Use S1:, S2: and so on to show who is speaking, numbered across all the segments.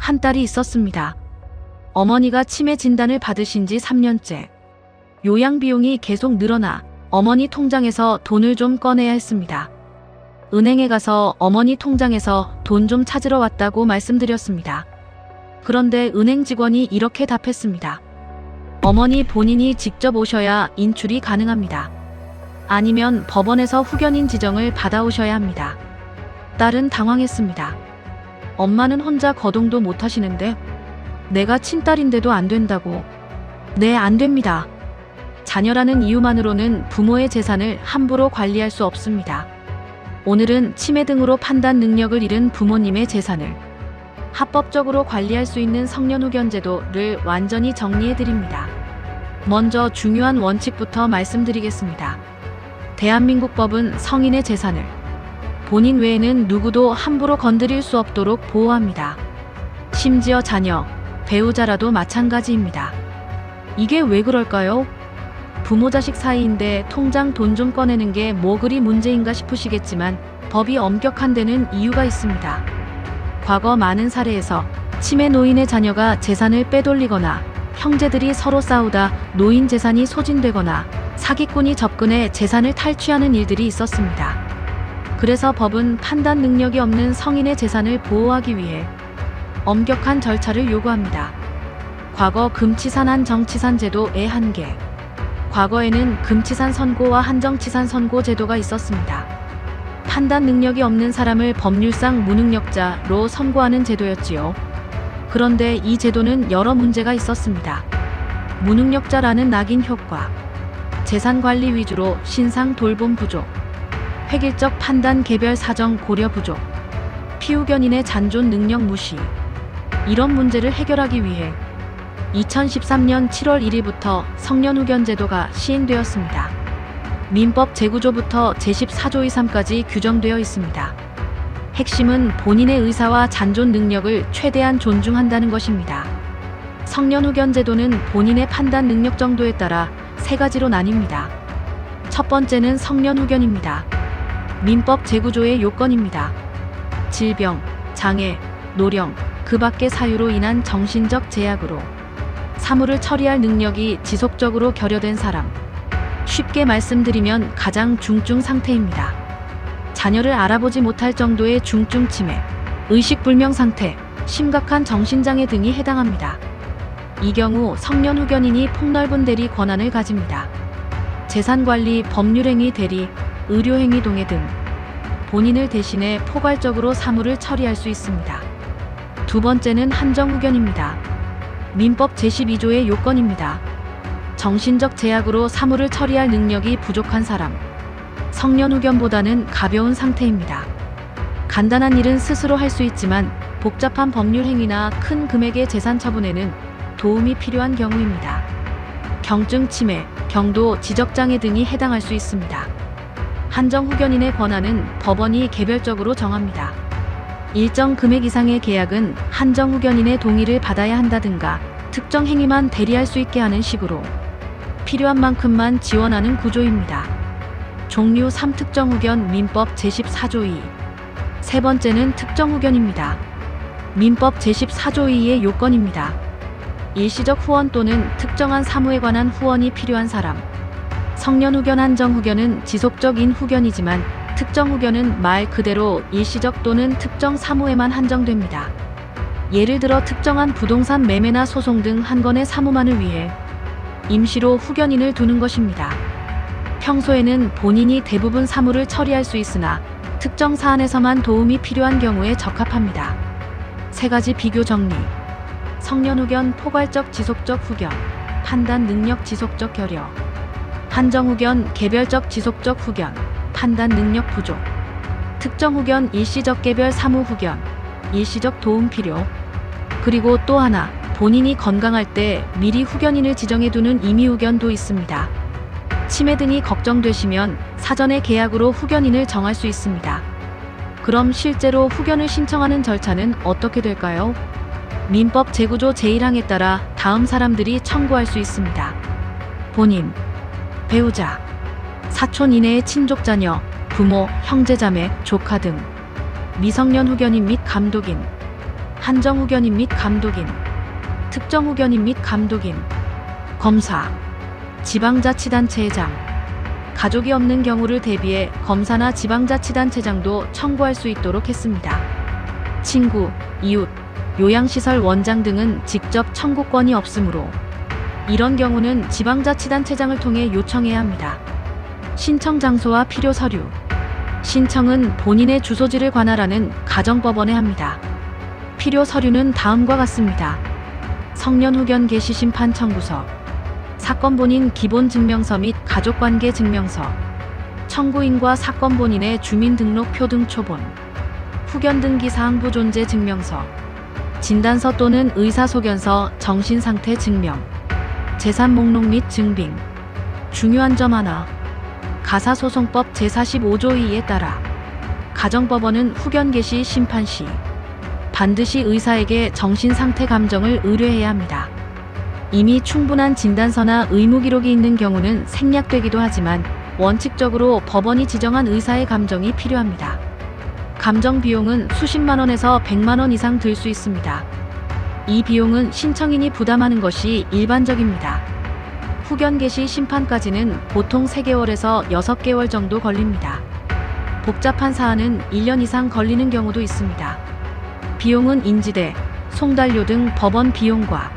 S1: 한 딸이 있었습니다. 어머니가 치매 진단을 받으신 지 3년째. 요양 비용이 계속 늘어나 어머니 통장에서 돈을 좀 꺼내야 했습니다. 은행에 가서 어머니 통장에서 돈 좀 찾으러 왔다고 말씀드렸습니다. 그런데 은행 직원이 이렇게 답했습니다. 어머니 본인이 직접 오셔야 인출이 가능합니다. 아니면 법원에서 후견인 지정을 받아오셔야 합니다. 딸은 당황했습니다. 엄마는 혼자 거동도 못 하시는데 내가 친딸인데도 안 된다고. 네, 안 됩니다. 자녀라는 이유만으로는 부모의 재산을 함부로 관리할 수 없습니다. 오늘은 치매 등으로 판단 능력을 잃은 부모님의 재산을 합법적으로 관리할 수 있는 성년후견제도를 완전히 정리해드립니다. 먼저 중요한 원칙부터 말씀드리겠습니다. 대한민국 법은 성인의 재산을 본인 외에는 누구도 함부로 건드릴 수 없도록 보호합니다. 심지어 자녀, 배우자라도 마찬가지입니다. 이게 왜 그럴까요? 부모 자식 사이인데 통장 돈 좀 꺼내는 게 뭐 그리 문제인가 싶으시겠지만 법이 엄격한 데는 이유가 있습니다. 과거 많은 사례에서 치매 노인의 자녀가 재산을 빼돌리거나 형제들이 서로 싸우다 노인 재산이 소진되거나 사기꾼이 접근해 재산을 탈취하는 일들이 있었습니다. 그래서 법은 판단 능력이 없는 성인의 재산을 보호하기 위해 엄격한 절차를 요구합니다. 과거 금치산 한정치산 제도의 한계. 과거에는 금치산 선고와 한정치산 선고 제도가 있었습니다. 판단 능력이 없는 사람을 법률상 무능력자로 선고하는 제도였지요. 그런데 이 제도는 여러 문제가 있었습니다. 무능력자라는 낙인 효과, 재산 관리 위주로 신상 돌봄 부족, 획일적 판단 개별 사정 고려 부족, 피후견인의 잔존 능력 무시. 이런 문제를 해결하기 위해 2013년 7월 1일부터 성년후견 제도가 시행되었습니다. 민법 제9조부터 제14조 2.3까지 규정되어 있습니다. 핵심은 본인의 의사와 잔존 능력을 최대한 존중한다는 것입니다. 성년후견 제도는 본인의 판단 능력 정도에 따라 세 가지로 나뉩니다. 첫 번째는 성년후견입니다. 민법 제9조의 요건입니다. 질병, 장애, 노령, 그 밖의 사유로 인한 정신적 제약으로 사물을 처리할 능력이 지속적으로 결여된 사람. 쉽게 말씀드리면 가장 중증 상태입니다. 자녀를 알아보지 못할 정도의 중증 치매, 의식불명 상태, 심각한 정신장애 등이 해당합니다. 이 경우 성년후견인이 폭넓은 대리 권한을 가집니다. 재산관리, 법률행위 대리, 의료행위 동의 등 본인을 대신해 포괄적으로 사물을 처리할 수 있습니다. 두 번째는 한정후견입니다. 민법 제12조의 요건입니다. 정신적 제약으로 사물을 처리할 능력이 부족한 사람. 성년후견보다는 가벼운 상태입니다. 간단한 일은 스스로 할 수 있지만 복잡한 법률 행위나 큰 금액의 재산 처분에는 도움이 필요한 경우입니다. 경증 치매, 경도, 지적장애 등이 해당할 수 있습니다. 한정후견인의 권한은 법원이 개별적으로 정합니다. 일정 금액 이상의 계약은 한정후견인의 동의를 받아야 한다든가 특정 행위만 대리할 수 있게 하는 식으로 필요한 만큼만 지원하는 구조입니다. 종류 3 특정후견 민법 제14조 2. 세 번째는 특정후견입니다. 민법 제14조 2의 요건입니다. 일시적 후원 또는 특정한 사무에 관한 후원이 필요한 사람. 성년후견, 한정후견은 지속적인 후견이지만 특정후견은 말 그대로 일시적 또는 특정 사무에만 한정됩니다. 예를 들어 특정한 부동산 매매나 소송 등 한 건의 사무만을 위해 임시로 후견인을 두는 것입니다. 평소에는 본인이 대부분 사무를 처리할 수 있으나 특정 사안에서만 도움이 필요한 경우에 적합합니다. 세 가지 비교 정리. 성년후견 포괄적 지속적 후견, 판단 능력 지속적 결여. 한정후견 개별적 지속적 후견, 판단 능력 부족. 특정후견 일시적 개별 사무 후견, 일시적 도움 필요. 그리고 또 하나, 본인이 건강할 때 미리 후견인을 지정해두는 임의후견도 있습니다. 치매 등이 걱정되시면 사전에 계약으로 후견인을 정할 수 있습니다. 그럼 실제로 후견을 신청하는 절차는 어떻게 될까요? 민법 제9조 제1항에 따라 다음 사람들이 청구할 수 있습니다. 본인, 배우자, 사촌 이내의 친족 자녀, 부모, 형제자매, 조카 등, 미성년 후견인 및 감독인, 한정후견인 및 감독인, 특정후견인 및 감독인, 검사, 지방자치단체장, 가족이 없는 경우를 대비해 검사나 지방자치단체장도 청구할 수 있도록 했습니다. 친구, 이웃, 요양시설 원장 등은 직접 청구권이 없으므로 이런 경우는 지방자치단체장을 통해 요청해야 합니다. 신청 장소와 필요 서류. 신청은 본인의 주소지를 관할하는 가정법원에 합니다. 필요 서류는 다음과 같습니다. 성년후견 개시 심판 청구서, 사건 본인 기본 증명서 및 가족관계 증명서, 청구인과 사건 본인의 주민등록표 등 초본, 후견 등기 사항부 존재 증명서, 진단서 또는 의사소견서, 정신상태 증명, 재산 목록 및 증빙. 중요한 점 하나. 가사소송법 제45조 2에 따라 가정법원은 후견 개시 심판 시 반드시 의사에게 정신상태 감정을 의뢰해야 합니다. 이미 충분한 진단서나 의무기록이 있는 경우는 생략되기도 하지만 원칙적으로 법원이 지정한 의사의 감정이 필요합니다. 감정 비용은 수십만 원에서 100만 원 이상 들 수 있습니다. 이 비용은 신청인이 부담하는 것이 일반적입니다. 후견 개시 심판까지는 보통 3개월에서 6개월 정도 걸립니다. 복잡한 사안은 1년 이상 걸리는 경우도 있습니다. 비용은 인지대, 송달료 등 법원 비용과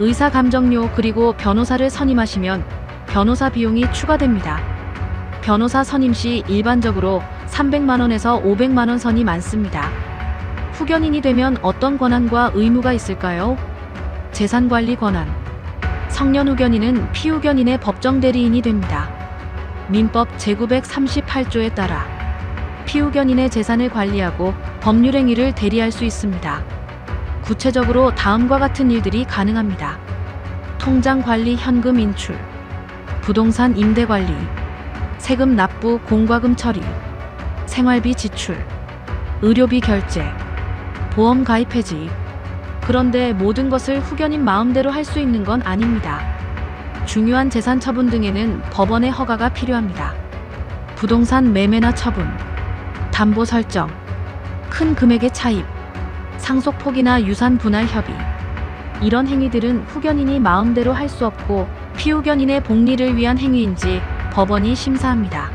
S1: 의사 감정료 그리고 변호사를 선임하시면 변호사 비용이 추가됩니다. 변호사 선임 시 일반적으로 300만 원에서 500만 원 선이 많습니다. 후견인이 되면 어떤 권한과 의무가 있을까요? 재산관리 권한. 성년후견인은 피후견인의 법정 대리인이 됩니다. 민법 제938조에 따라 피후견인의 재산을 관리하고 법률행위를 대리할 수 있습니다. 구체적으로 다음과 같은 일들이 가능합니다. 통장 관리, 현금 인출, 부동산 임대 관리, 세금 납부, 공과금 처리, 생활비 지출, 의료비 결제, 보험 가입 해지. 그런데 모든 것을 후견인 마음대로 할 수 있는 건 아닙니다. 중요한 재산 처분 등에는 법원의 허가가 필요합니다. 부동산 매매나 처분, 담보 설정, 큰 금액의 차입, 상속 포기나 유산 분할 협의. 이런 행위들은 후견인이 마음대로 할 수 없고 피후견인의 복리를 위한 행위인지 법원이 심사합니다.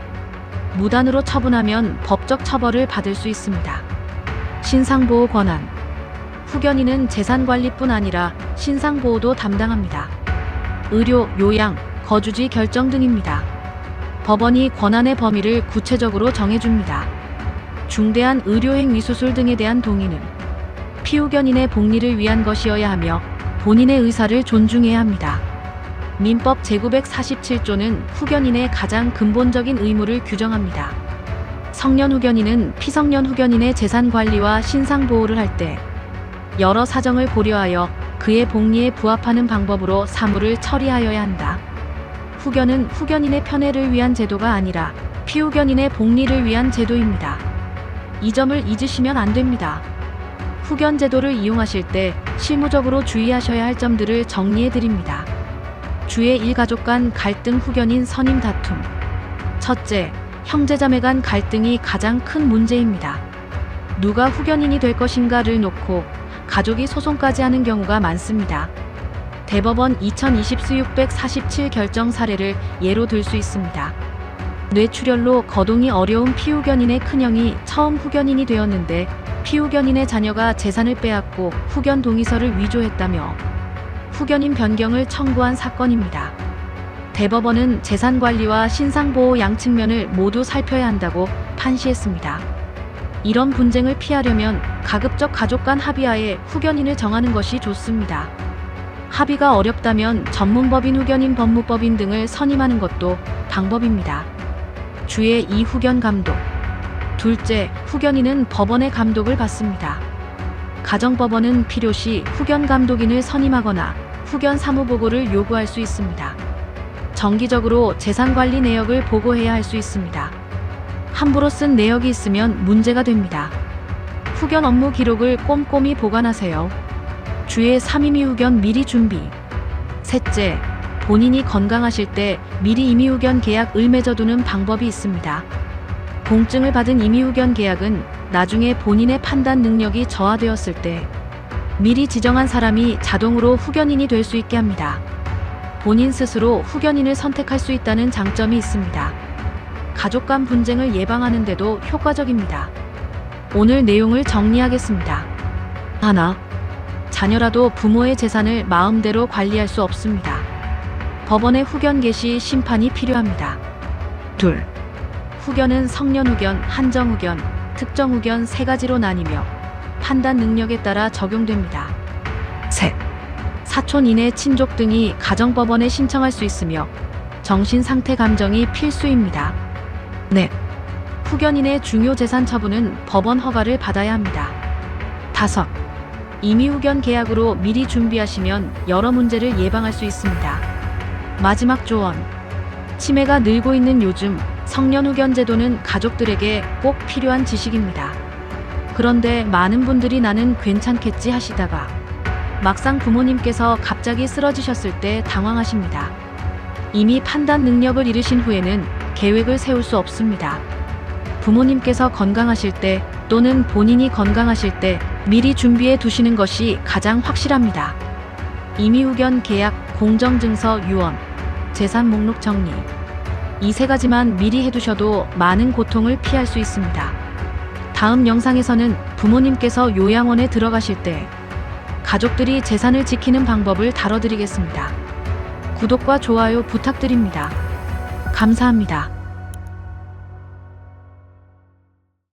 S1: 무단으로 처분하면 법적 처벌을 받을 수 있습니다. 신상보호 권한. 후견인은 재산관리뿐 아니라 신상보호도 담당합니다. 의료, 요양, 거주지 결정 등입니다. 법원이 권한의 범위를 구체적으로 정해줍니다. 중대한 의료행위 수술 등에 대한 동의는 피후견인의 복리를 위한 것이어야 하며 본인의 의사를 존중해야 합니다. 민법 제947조는 후견인의 가장 근본적인 의무를 규정합니다. 성년 후견인은 피성년 후견인의 재산 관리와 신상 보호를 할 때 여러 사정을 고려하여 그의 복리에 부합하는 방법으로 사무를 처리하여야 한다. 후견은 후견인의 편애를 위한 제도가 아니라 피후견인의 복리를 위한 제도입니다. 이 점을 잊으시면 안 됩니다. 후견 제도를 이용하실 때 실무적으로 주의하셔야 할 점들을 정리해 드립니다. 주의 일가족 간 갈등, 후견인 선임 다툼. 첫째, 형제자매 간 갈등이 가장 큰 문제입니다. 누가 후견인이 될 것인가를 놓고 가족이 소송까지 하는 경우가 많습니다. 대법원 2020수 647 결정 사례를 예로 들 수 있습니다. 뇌출혈로 거동이 어려운 피후견인의 큰형이 처음 후견인이 되었는데 피후견인의 자녀가 재산을 빼앗고 후견 동의서를 위조했다며 후견인 변경을 청구한 사건입니다. 대법원은 재산관리와 신상보호 양 측면을 모두 살펴야 한다고 판시했습니다. 이런 분쟁을 피하려면 가급적 가족 간 합의하에 후견인을 정하는 것이 좋습니다. 합의가 어렵다면 전문법인, 후견인, 법무법인 등을 선임하는 것도 방법입니다. 주의 2. 후견 감독. 둘째, 후견인은 법원의 감독을 받습니다. 가정법원은 필요시 후견 감독인을 선임하거나 후견 사무보고를 요구할 수 있습니다. 정기적으로 재산관리 내역을 보고해야 할 수 있습니다. 함부로 쓴 내역이 있으면 문제가 됩니다. 후견 업무 기록을 꼼꼼히 보관하세요. 주의 3. 임의 후견 미리 준비. 셋째, 본인이 건강하실 때 미리 임의후견 계약을 맺어두는 방법이 있습니다. 공증을 받은 임의후견 계약은 나중에 본인의 판단 능력이 저하되었을 때 미리 지정한 사람이 자동으로 후견인이 될 수 있게 합니다. 본인 스스로 후견인을 선택할 수 있다는 장점이 있습니다. 가족 간 분쟁을 예방하는 데도 효과적입니다. 오늘 내용을 정리하겠습니다. 하나, 자녀라도 부모의 재산을 마음대로 관리할 수 없습니다. 법원의 후견 개시 심판이 필요합니다. 둘, 후견은 성년 후견, 한정 후견, 특정 후견 세 가지로 나뉘며 판단 능력에 따라 적용됩니다. 셋, 사촌 이내 친족 등이 가정법원에 신청할 수 있으며 정신상태 감정이 필수입니다. 넷, 후견인의 중요 재산 처분은 법원 허가를 받아야 합니다. 다섯, 임의후견 계약으로 미리 준비하시면 여러 문제를 예방할 수 있습니다. 마지막 조언. 치매가 늘고 있는 요즘 성년후견 제도는 가족들에게 꼭 필요한 지식입니다. 그런데 많은 분들이 나는 괜찮겠지 하시다가 막상 부모님께서 갑자기 쓰러지셨을 때 당황하십니다. 이미 판단 능력을 잃으신 후에는 계획을 세울 수 없습니다. 부모님께서 건강하실 때 또는 본인이 건강하실 때 미리 준비해 두시는 것이 가장 확실합니다. 임의후견 계약, 공정증서 유언, 재산 목록 정리. 이 세 가지만 미리 해두셔도 많은 고통을 피할 수 있습니다. 다음 영상에서는 부모님께서 요양원에 들어가실 때 가족들이 재산을 지키는 방법을 다뤄드리겠습니다. 구독과 좋아요 부탁드립니다. 감사합니다.